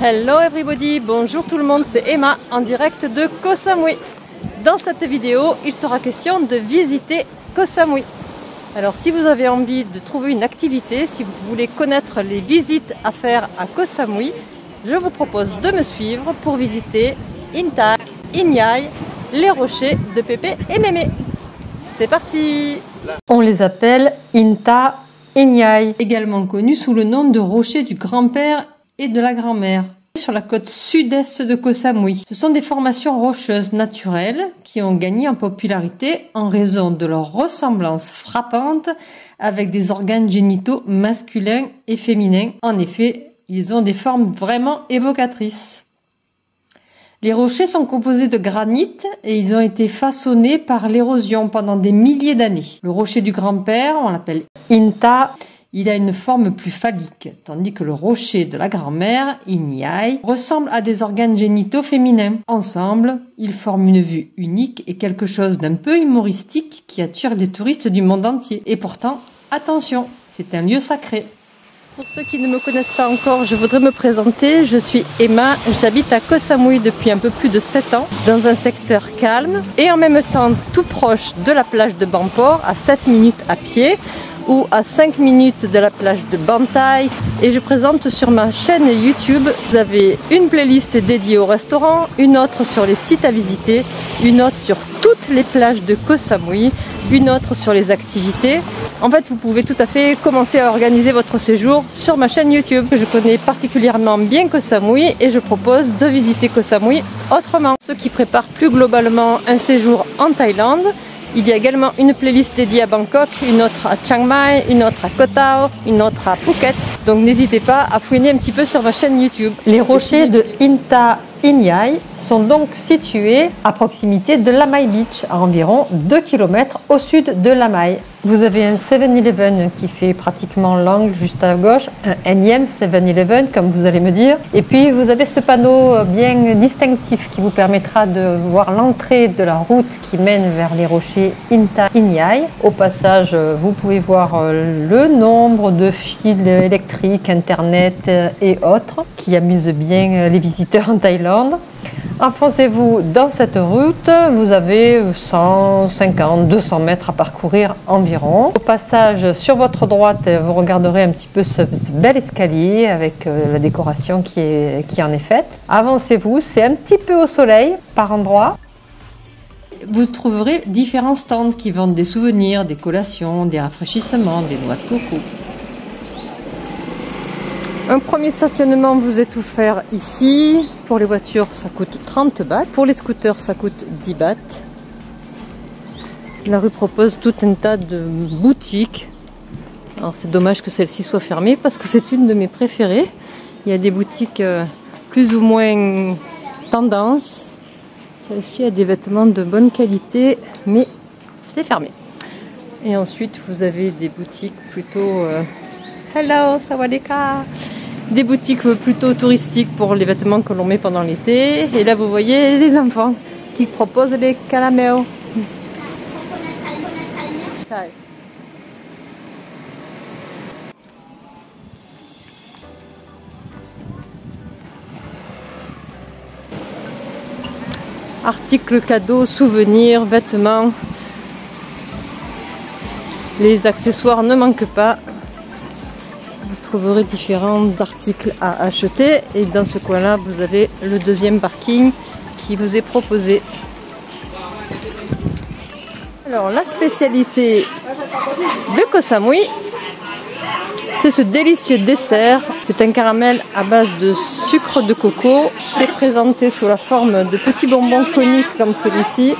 Hello everybody, bonjour tout le monde, c'est Emma en direct de Koh Samui. Dans cette vidéo, il sera question de visiter Koh Samui. Alors si vous avez envie de trouver une activité, si vous voulez connaître les visites à faire à Koh Samui, je vous propose de me suivre pour visiter Inta, Inyai, les rochers de Pépé et Mémé. C'est parti! On les appelle Inta, Inyai, également connus sous le nom de rochers du grand-père et de la grand-mère. Sur la côte sud-est de Koh Samui. Ce sont des formations rocheuses naturelles qui ont gagné en popularité en raison de leur ressemblance frappante avec des organes génitaux masculins et féminins. En effet, ils ont des formes vraiment évocatrices. Les rochers sont composés de granit et ils ont été façonnés par l'érosion pendant des milliers d'années. Le rocher du grand-père, on l'appelle Inta. Il a une forme plus phallique, tandis que le rocher de la grand-mère, Inyai, ressemble à des organes génitaux féminins. Ensemble, ils forment une vue unique et quelque chose d'un peu humoristique qui attire les touristes du monde entier. Et pourtant, attention, c'est un lieu sacré. Pour ceux qui ne me connaissent pas encore, je voudrais me présenter. Je suis Emma, j'habite à Koh Samui depuis un peu plus de 7 ans, dans un secteur calme et en même temps tout proche de la plage de Bampor, à 7 minutes à pied, ou à 5 minutes de la plage de Bantai, et je présente sur ma chaîne YouTube. Vous avez une playlist dédiée au restaurant, une autre sur les sites à visiter, une autre sur toutes les plages de Koh Samui, une autre sur les activités. En fait, vous pouvez tout à fait commencer à organiser votre séjour sur ma chaîne YouTube. Je connais particulièrement bien Koh Samui et je propose de visiter Koh Samui autrement. Ceux qui préparent plus globalement un séjour en Thaïlande, il y a également une playlist dédiée à Bangkok, une autre à Chiang Mai, une autre à Koh Tao, une autre à Phuket. Donc n'hésitez pas à fouiner un petit peu sur ma chaîne YouTube. Les rochers de Inta Inyai sont donc situés à proximité de Lamai Beach, à environ 2 km au sud de Lamai. Vous avez un 7-Eleven qui fait pratiquement l'angle juste à gauche, un énième 7-Eleven comme vous allez me dire. Et puis vous avez ce panneau bien distinctif qui vous permettra de voir l'entrée de la route qui mène vers les rochers Inta Inyai. Au passage, vous pouvez voir le nombre de fils électriques, internet et autres qui amusent bien les visiteurs en Thaïlande. Enfoncez-vous dans cette route, vous avez 150-200 mètres à parcourir environ. Au passage, sur votre droite, vous regarderez un petit peu ce bel escalier avec la décoration qui en est faite. Avancez-vous, c'est un petit peu au soleil par endroits. Vous trouverez différents stands qui vendent des souvenirs, des collations, des rafraîchissements, des noix de coco. Un premier stationnement vous est offert ici. Pour les voitures, ça coûte 30 bahts. Pour les scooters, ça coûte 10 bahts. La rue propose tout un tas de boutiques. Alors c'est dommage que celle-ci soit fermée parce que c'est une de mes préférées. Il y a des boutiques plus ou moins tendance. Celle-ci a des vêtements de bonne qualité, mais c'est fermé. Et ensuite, vous avez des boutiques plutôt... Hello, sawadika! Des boutiques plutôt touristiques pour les vêtements que l'on met pendant l'été. Et là, vous voyez les enfants qui proposent des calameo. Articles cadeaux, souvenirs, vêtements. Les accessoires ne manquent pas. Vous trouverez différents articles à acheter et dans ce coin-là, vous avez le deuxième parking qui vous est proposé. Alors, la spécialité de Koh Samui, c'est ce délicieux dessert. C'est un caramel à base de sucre de coco. C'est présenté sous la forme de petits bonbons coniques comme celui-ci.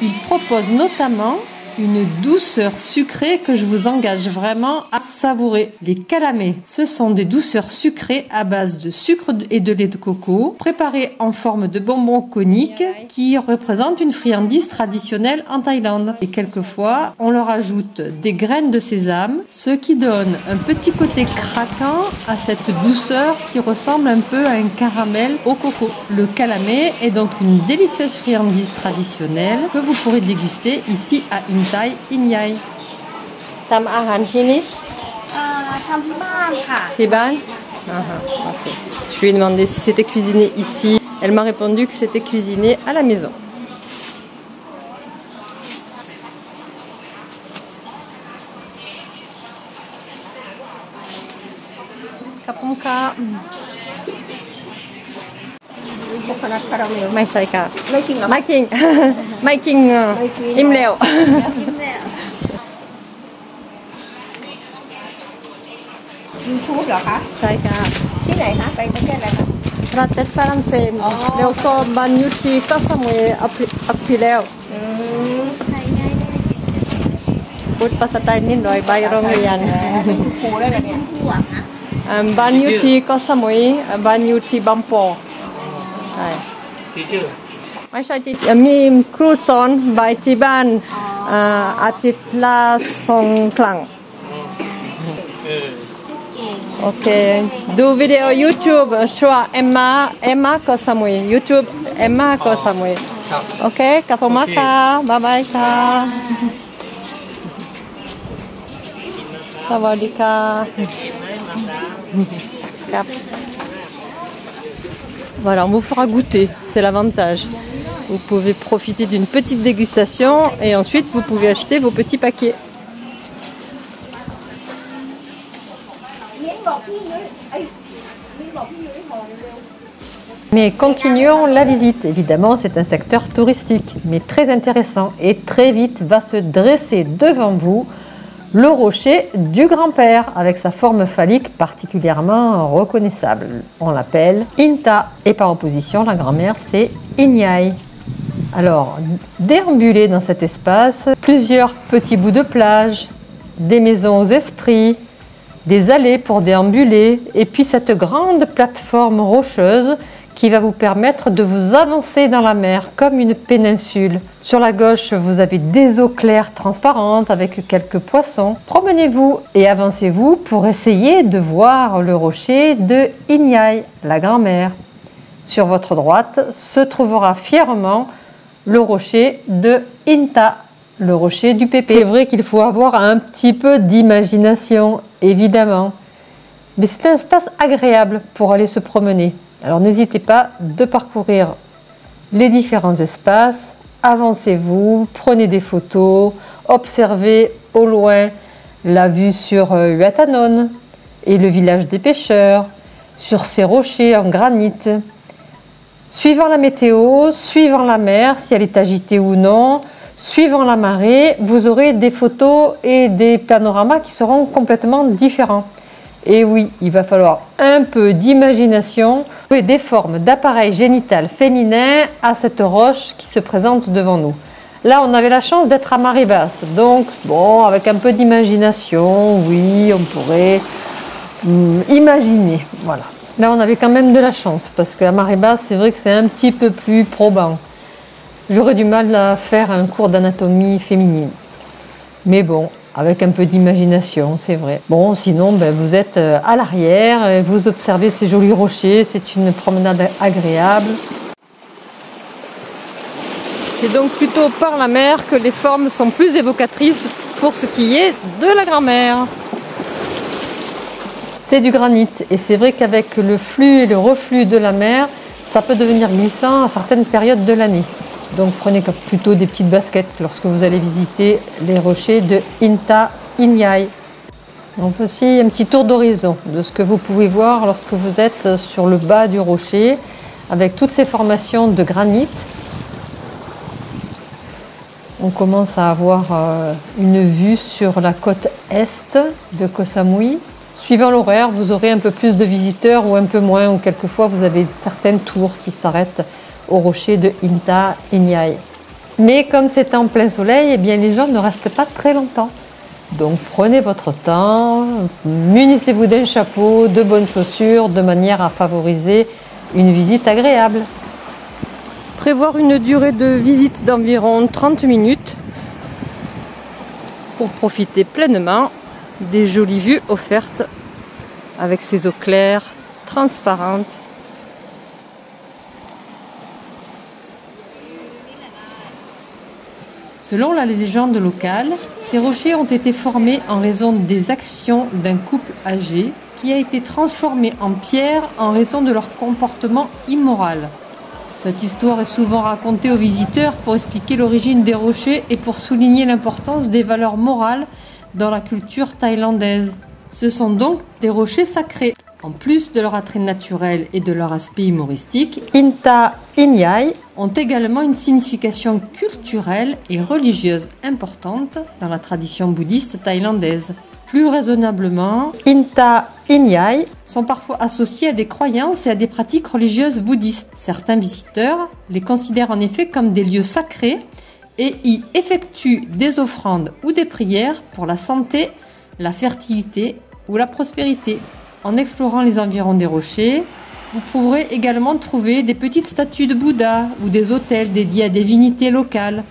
Il propose notamment une douceur sucrée que je vous engage vraiment à savourer. Les calamais, ce sont des douceurs sucrées à base de sucre et de lait de coco, préparées en forme de bonbons coniques qui représentent une friandise traditionnelle en Thaïlande. Et quelquefois, on leur ajoute des graines de sésame, ce qui donne un petit côté craquant à cette douceur qui ressemble un peu à un caramel au coco. Le calamais est donc une délicieuse friandise traditionnelle que vous pourrez déguster ici à Intai Inyai. Tam ahan tini? Tamที่บ้านค่ะ Tiban? Okay. Je lui ai demandé si c'était cuisiné ici. Elle m'a répondu que c'était cuisiné à la maison. Kapunka. โคโคนัทคาราเมล ไม่ใช่ค่ะ ไม่จริงเหรอ ไม่คิง ไม่คิง อิ่มแล้ว ยิ้มเลยYouTube เหรอคะ ใช่ค่ะ ที่ไหนคะไปประเทศอะไรคะ ประเทศฝรั่งเศส อ๋อ แล้วก็บ้านอยู่ที่เกาะสมุยอัพพิแล้ว ไทยได้ พูดภาษาไทยนิดหน่อยใบโรงเรียน เป็นครูได้เลยเนี่ย ครูอ่ะนะ บ้านอยู่ที่เกาะสมุยบ้านอยู่ที่บางปอใช่ ทีเจอร์ ไม่ใช่ที่มีครูสอนใบที่บ้านอาทิตย์ละ2 ครั้ง โอเค ดูวิดีโอ YouTube ชื่อว่าเอ็มมาเกาะสมุย YouTube เอ็มมาเกาะสมุย ครับ โอเคขอบคุณมากค่ะบ๊ายบายค่ะสวัสดีค่ะครับ Voilà, on vous fera goûter, c'est l'avantage. Vous pouvez profiter d'une petite dégustation et ensuite vous pouvez acheter vos petits paquets. Mais continuons la visite. Évidemment, c'est un secteur touristique, mais très intéressant. Et très vite va se dresser devant vous le rocher du grand-père, avec sa forme phallique particulièrement reconnaissable. On l'appelle Inta, et par opposition, la grand-mère, c'est Inyai. Alors, déambuler dans cet espace, plusieurs petits bouts de plage, des maisons aux esprits, des allées pour déambuler, et puis cette grande plateforme rocheuse qui va vous permettre de vous avancer dans la mer comme une péninsule. Sur la gauche, vous avez des eaux claires transparentes avec quelques poissons. Promenez-vous et avancez-vous pour essayer de voir le rocher de Inyai, la grand-mère. Sur votre droite se trouvera fièrement le rocher de Inta, le rocher du pépé. C'est vrai qu'il faut avoir un petit peu d'imagination, évidemment. Mais c'est un espace agréable pour aller se promener. Alors n'hésitez pas de parcourir les différents espaces, avancez-vous, prenez des photos, observez au loin la vue sur Huatanon et le village des pêcheurs, sur ces rochers en granit. Suivant la météo, suivant la mer, si elle est agitée ou non, suivant la marée, vous aurez des photos et des panoramas qui seront complètement différents. Et oui, il va falloir un peu d'imagination et des formes d'appareil génital féminin à cette roche qui se présente devant nous. Là, on avait la chance d'être à marée basse. Donc, bon, avec un peu d'imagination, oui, on pourrait imaginer. Voilà. Là, on avait quand même de la chance parce qu'à marée basse, c'est vrai que c'est un petit peu plus probant. J'aurais du mal à faire un cours d'anatomie féminine. Mais bon, avec un peu d'imagination, c'est vrai. Bon, sinon, vous êtes à l'arrière, vous observez ces jolis rochers, c'est une promenade agréable. C'est donc plutôt par la mer que les formes sont plus évocatrices pour ce qui est de la grand-mère. C'est du granit et c'est vrai qu'avec le flux et le reflux de la mer, ça peut devenir glissant à certaines périodes de l'année. Donc prenez plutôt des petites baskets lorsque vous allez visiter les rochers de Inta Inyai. Donc voici un petit tour d'horizon de ce que vous pouvez voir lorsque vous êtes sur le bas du rocher avec toutes ces formations de granit. On commence à avoir une vue sur la côte est de Koh Samui. Suivant l'horaire, vous aurez un peu plus de visiteurs ou un peu moins, ou quelquefois vous avez certaines tours qui s'arrêtent au rocher de Inta Inyai. Mais comme c'est en plein soleil, eh bien les gens ne restent pas très longtemps. Donc prenez votre temps, munissez-vous d'un chapeau, de bonnes chaussures, de manière à favoriser une visite agréable. Prévoir une durée de visite d'environ 30 minutes pour profiter pleinement des jolies vues offertes avec ces eaux claires, transparentes. Selon la légende locale, ces rochers ont été formés en raison des actions d'un couple âgé qui a été transformé en pierre en raison de leur comportement immoral. Cette histoire est souvent racontée aux visiteurs pour expliquer l'origine des rochers et pour souligner l'importance des valeurs morales dans la culture thaïlandaise. Ce sont donc des rochers sacrés. En plus de leur attrait naturel et de leur aspect humoristique, Inta Inyai ont également une signification culturelle et religieuse importante dans la tradition bouddhiste thaïlandaise. Plus raisonnablement, Inta Inyai sont parfois associés à des croyances et à des pratiques religieuses bouddhistes. Certains visiteurs les considèrent en effet comme des lieux sacrés et y effectuent des offrandes ou des prières pour la santé, la fertilité ou la prospérité. En explorant les environs des rochers, vous pourrez également trouver des petites statues de Bouddha ou des autels dédiés à des divinités locales,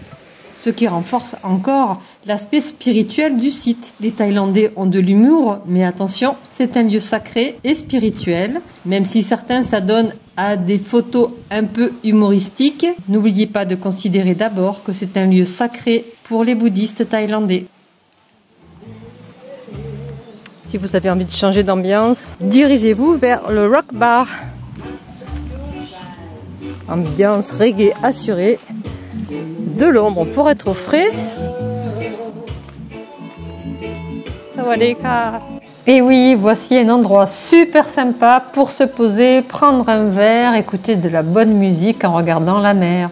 ce qui renforce encore l'aspect spirituel du site. Les Thaïlandais ont de l'humour, mais attention, c'est un lieu sacré et spirituel. Même si certains s'adonnent à des photos un peu humoristiques, n'oubliez pas de considérer d'abord que c'est un lieu sacré pour les bouddhistes thaïlandais. Si vous avez envie de changer d'ambiance, dirigez-vous vers le Rock Bar. Ambiance reggae assurée, de l'ombre pour être au frais. Sawadeka. Et oui, voici un endroit super sympa pour se poser, prendre un verre, écouter de la bonne musique en regardant la mer.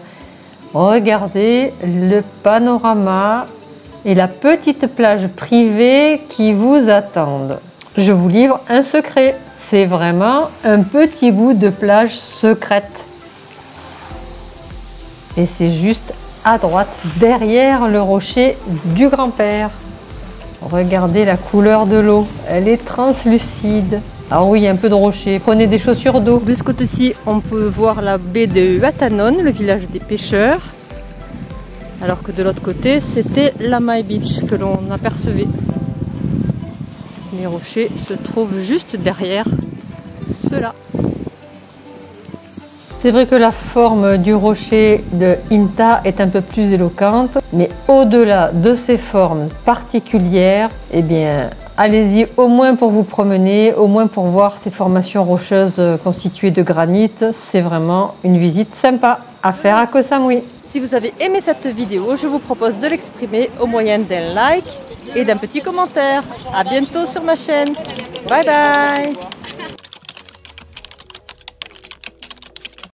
Regardez le panorama et la petite plage privée qui vous attendent. Je vous livre un secret, c'est vraiment un petit bout de plage secrète. Et c'est juste à droite, derrière le rocher du grand-père. Regardez la couleur de l'eau, elle est translucide. Ah oui, il y a un peu de rocher. Prenez des chaussures d'eau. De ce côté-ci, on peut voir la baie de Watanon, le village des pêcheurs. Alors que de l'autre côté, c'était Lamai Beach que l'on apercevait. Les rochers se trouvent juste derrière ceux-là. C'est vrai que la forme du rocher de Inta est un peu plus éloquente, mais au-delà de ces formes particulières, eh bien, allez-y au moins pour vous promener, au moins pour voir ces formations rocheuses constituées de granit. C'est vraiment une visite sympa à faire à Koh Samui. Si vous avez aimé cette vidéo, je vous propose de l'exprimer au moyen d'un like et d'un petit commentaire. À bientôt sur ma chaîne. Bye bye.